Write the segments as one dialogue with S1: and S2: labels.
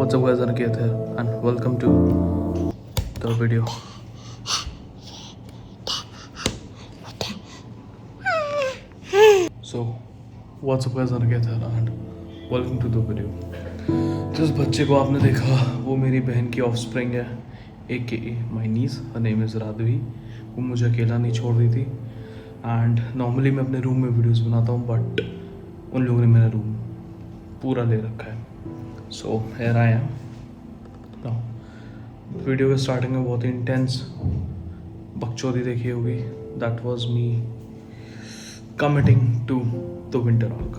S1: What's up guys, Aniket here and welcome to the video. So what's up guys, Aniket here and welcome to the video. जिस बच्चे को आपने देखा वो मेरी बहन की ऑफस्प्रिंग है, AKA my niece, her name is Radhavi. वो मुझे अकेला नहीं छोड़ रही थी एंड नॉर्मली मैं अपने रूम में वीडियोस बनाता हूँ बट उन लोगों ने मेरा रूम पूरा ले रखा है. So here I am now. Video के स्टार्टिंग में बहुत ही इंटेंस बकचोदी देखी होगी. That was me committing to the winter arc.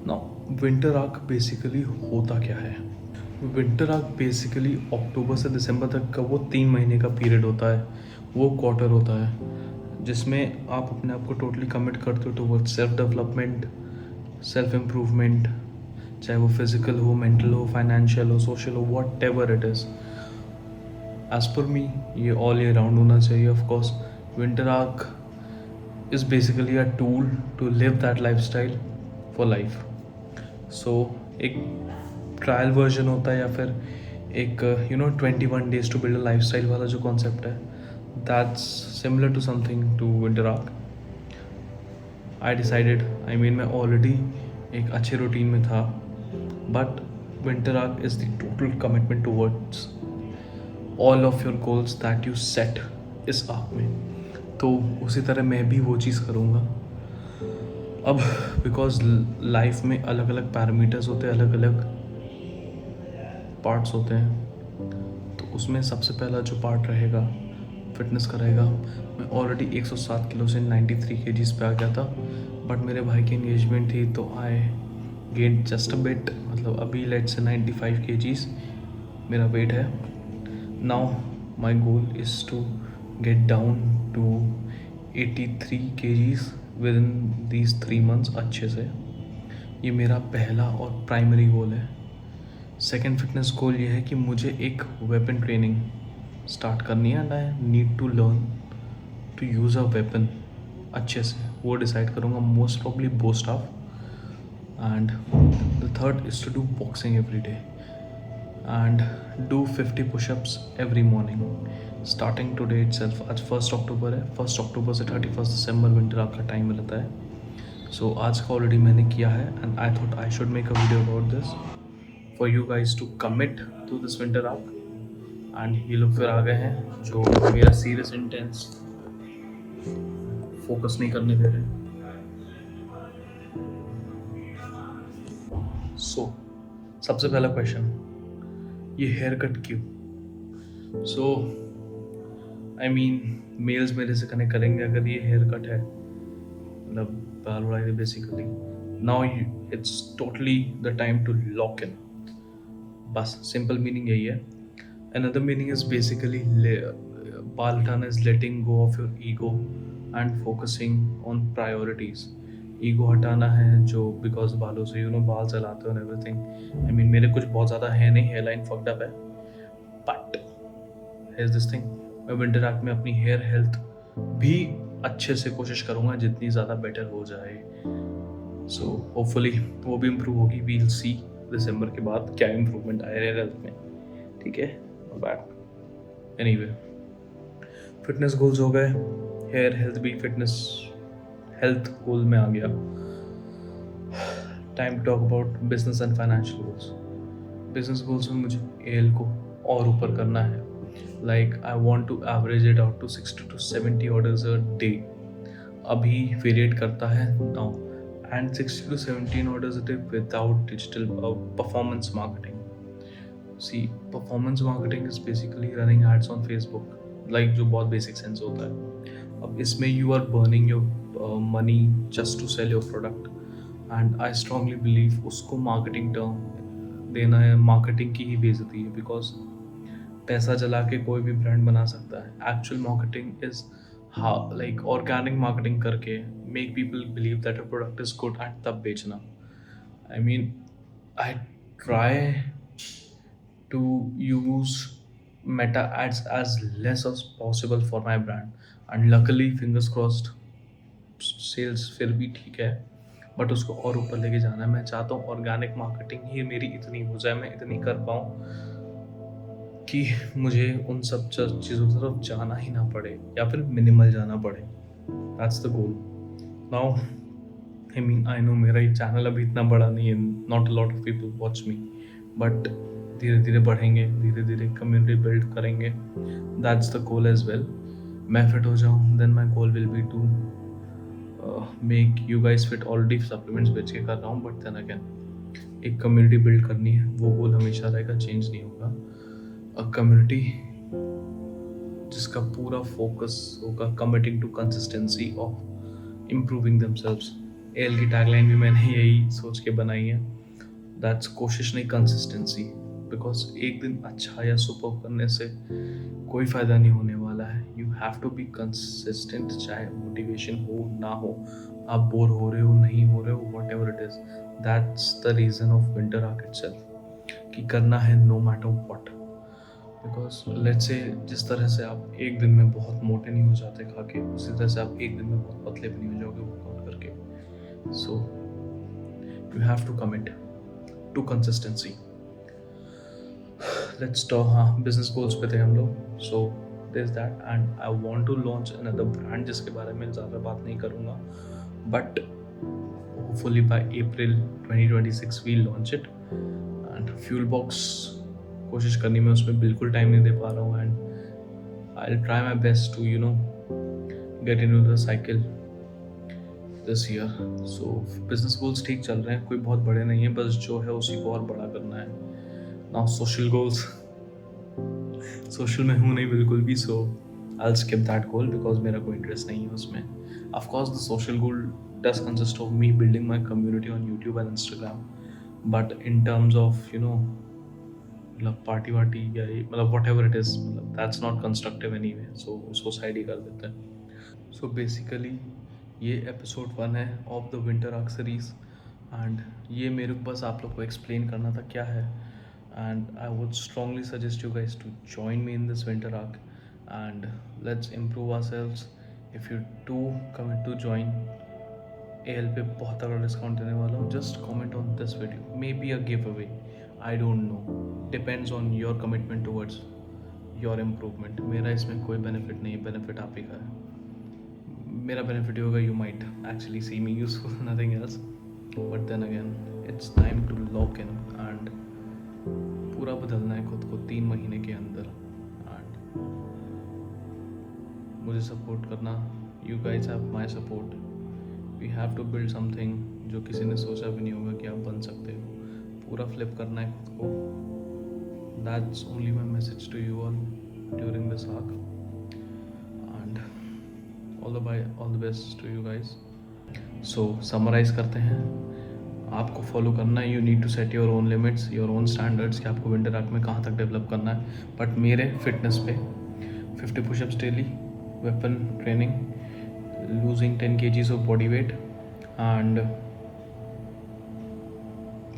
S1: Now winter arc basically होता क्या है? विंटर आर्क बेसिकली अक्टूबर से दिसंबर तक का वो 3 महीने का पीरियड होता है, वो क्वार्टर होता है जिसमें आप अपने आप को टोटली कमिट करते हो towards self development, self improvement, चाहे वो फिजिकल हो, मेंटल हो, फाइनेंशियल हो, सोशल हो, whatever it is. As per me ये ऑल ईयर राउंड होना चाहिए. Of course winter arc is basically a tool to live that lifestyle for life. So एक ट्रायल वर्जन होता है या फिर एक 21 days to build a lifestyle वाला जो कॉन्सेप्ट है, that's similar to something to winter arc. I decided, मैं ऑलरेडी एक अच्छे रूटीन में था but winter arc is the total commitment towards all of your goals that you set इस arc में. तो उसी तरह मैं भी वो चीज़ करूँगा. अब बिकॉज लाइफ में अलग अलग पैरामीटर्स होते हैं, अलग अलग पार्ट्स होते हैं, तो उसमें सबसे पहला जो पार्ट रहेगा फिटनेस का रहेगा. मैं ऑलरेडी 107 किलो से 93 kgs पे आ गया था बट मेरे भाई की एंगेजमेंट थी तो I gain just a bit. मतलब अभी लेट्स से 95 kgs मेरा वेट है. Now my goal is to get down to 83 kgs within these 3 months अच्छे से. ये मेरा पहला और प्राइमरी गोल है. सेकेंड फिटनेस गोल ये है कि मुझे एक वेपन ट्रेनिंग स्टार्ट करनी है and I need to learn to use a weapon अच्छे से. वो डिसाइड करूँगा most probably bo staff. And the third is to do boxing every day and do 50 push-ups every morning starting today itself. आज 1 अक्टूबर है. 1 अक्टूबर से 31 दिसंबर विंटर आर्क का टाइम रहता है. सो आज का ऑलरेडी मैंने किया है and I thought I should make a video about this for you guys to commit to this winter arc. And ये लोग फिर आ गए हैं जो मेरा सीरियस इंटेंस फोकस नहीं करने दे रहे. सो सबसे पहला क्वेश्चन, ये हेयर कट क्यों? सो मेल्स मेरे से कनेक्ट करेंगे अगर ये हेयर कट है, मतलब बाल उड़ाई basically. Now it's totally the time to lock in. बस सिंपल मीनिंग यही है. Another meaning is basically बाल हटाना is letting go of your ego and focusing on priorities. Ego हटाना है जो बिकॉज बालों से बाल चलाते हो एवरीथिंग. मेरे कुछ बहुत ज़्यादा है नहीं, हेयर लाइन फक्ड अप है बट हेयर दिस थिंग. मैं विंटर आर्क में अपनी हेयर हेल्थ भी अच्छे से कोशिश करूँगा जितनी ज़्यादा बेटर हो जाए. सो होपफुली वो भी इम्प्रूव होगी. वील सी दिसंबर के बाद क्या इम्प्रूवमेंट आया हेयर हेल्थ में. ठीक है, बैक एनीवे. फिटनेस गोल्स हो गए, हेयर हेल्थ भी फिटनेस हेल्थ गोल में आ गया. Time to talk about business and financial goals. Business goals में मुझे एल को और ऊपर करना है. Like I want to average it out to 60 to 70 orders a day. अभी वेरिएट करता है now and 60 to 70 orders a day without digital performance marketing. See, performance marketing is basically running ads on Facebook, like जो बहुत basic sense होता है. अब इसमें you are burning your money just to sell your product and I strongly believe उसको marketing term देना है, marketing की ही बेइज्जती है because पैसा जला के कोई भी ब्रांड बना सकता है. Actual marketing is like organic marketing करके make people believe that a product is good and तब बेचना. I try to use meta ads as less as possible for my brand and luckily fingers crossed sales फिर भी ठीक है but उसको और ऊपर लेके जाना है। मैं चाहता हूँ ऑर्गेनिक मार्केटिंग ही मेरी इतनी हो जाए, मैं इतनी कर पाऊँ कि मुझे उन सब चीज़ों की तरफ जाना ही ना पड़े या फिर मिनिमल जाना पड़े। That's the goal. Now I mean I know मेरा ये चैनल अभी इतना बड़ा नहीं है, not a lot of people watch me, but धीरे धीरे बढ़ेंगे, धीरे धीरे कम्युनिटी बिल्ड करेंगे। That's the goal as well. मैं फिट हो जाऊँ, then my goal will be to make you guys fit. Already supplements बेच के कर रहा हूँ, बट देन अगेन एक कम्युनिटी बिल्ड करनी है, वो गोल हमेशा रहेगा, चेंज नहीं होगा। अ कम्युनिटी जिसका पूरा फोकस होगा committing to consistency of improving themselves. L की टैगलाइन भी मैंने यही सोच के बनाई है, दैट्स कोशिश नहीं कंसिस्टेंसी। बिकॉज एक दिन अच्छा या सुपर करने से कोई फ़ायदा नहीं होने वाला है। You have to be consistent, चाहे मोटिवेशन हो ना हो, आप बोर हो रहे हो नहीं हो रहे हो, whatever it is. That's the reason of winter arc itself, कि करना है no matter what. Because let's say जिस तरह से आप एक दिन में बहुत मोटे नहीं हो जाते खा के, उसी तरह से आप एक दिन में बहुत पतले भी नहीं हो जाओगे वर्कआउट करके। So you have to commit to consistency. Let's talk, हाँ बिजनेस गोल्स पे थे हम लोग। So this that and I want to launch another brand, जिसके बारे में ज़्यादा बात नहीं करूँगा, but hopefully by April 2026 we launch it. And fuel box कोशिश करनी, मैं उसमें बिल्कुल टाइम नहीं दे पा रहा हूँ, and I will try my best to get into the cycle this year. So business goals ठीक चल रहे हैं, कोई बहुत बड़े नहीं है, बस जो है उसी को और बड़ा करना है। नाउ सोशल गोल्स, सोशल में हूँ नहीं बिल्कुल भी, so I skip that goal because मेरा कोई इंटरेस्ट नहीं है उसमें। Of course the social goal does consist of me building my community on YouTube and Instagram, but in terms of मतलब पार्टी वार्टी या मतलब वॉट एवर इट इज़, मतलब that's not constructive anyway, so उसको side ही कर देते हैं। So basically ये एपिसोड 1 है of the winter arc series, and ये मेरे को बस आप लोग को एक्सप्लेन करना था क्या है। And I would strongly suggest you guys to join me in this winter arc, and let's improve ourselves. If you too commit to join, AL पे बहुत तगड़ा डिस्काउंट देने वाला हूँ। Just comment on this video, maybe a giveaway, I don't know, depends on your commitment towards your improvement. मेरा इसमें कोई benefit नहीं है, benefit आप ही का है। मेरा benefit होगा, you might actually see me useful, nothing else. But then again, it's time to lock in and पूरा बदलना है खुद को 3 महीने के अंदर। एंड मुझे सपोर्ट करना, you guys have my support. We have to build something जो किसी ने सोचा भी नहीं होगा कि आप बन सकते हो। पूरा फ्लिप करना है खुद को। That's only my message to you all during this arc, and all the best to you guys. So summarise करते हैं, आपको फॉलो करना है, you need to set your own limits, your own standards, कि आपको विंटर आर्क में कहाँ तक डेवलप करना है। बट मेरे फिटनेस पे 50 pushups daily, weapon training, losing 10 kgs of body weight, and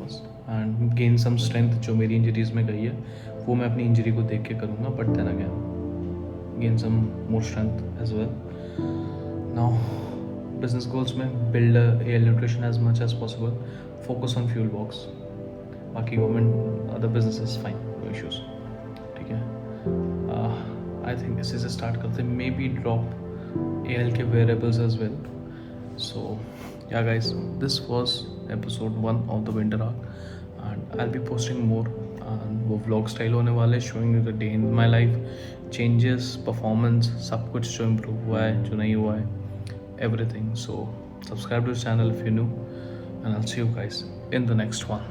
S1: बस, एंड गेन सम स्ट्रेंथ जो मेरी इंजरीज में गई है, वो मैं अपनी इंजरी को देख के करूँगा, but then again gain some more strength as well. Now business goals में build AL nutrition as much as possible, focus on fuel box, बाकी government other business fine, no issues, ठीक है। आई थिंक इसी से start करते हैं, maybe drop AL के variables as well. So yeah guys, this was episode 1 of the winter arc, and I will be posting more, वो vlog style होने वाले, showing you the day in my life, changes, performance, सब कुछ जो improve हुआ है, जो नहीं हुआ है, everything. So subscribe to this channel if you're new, and I'll see you guys in the next one.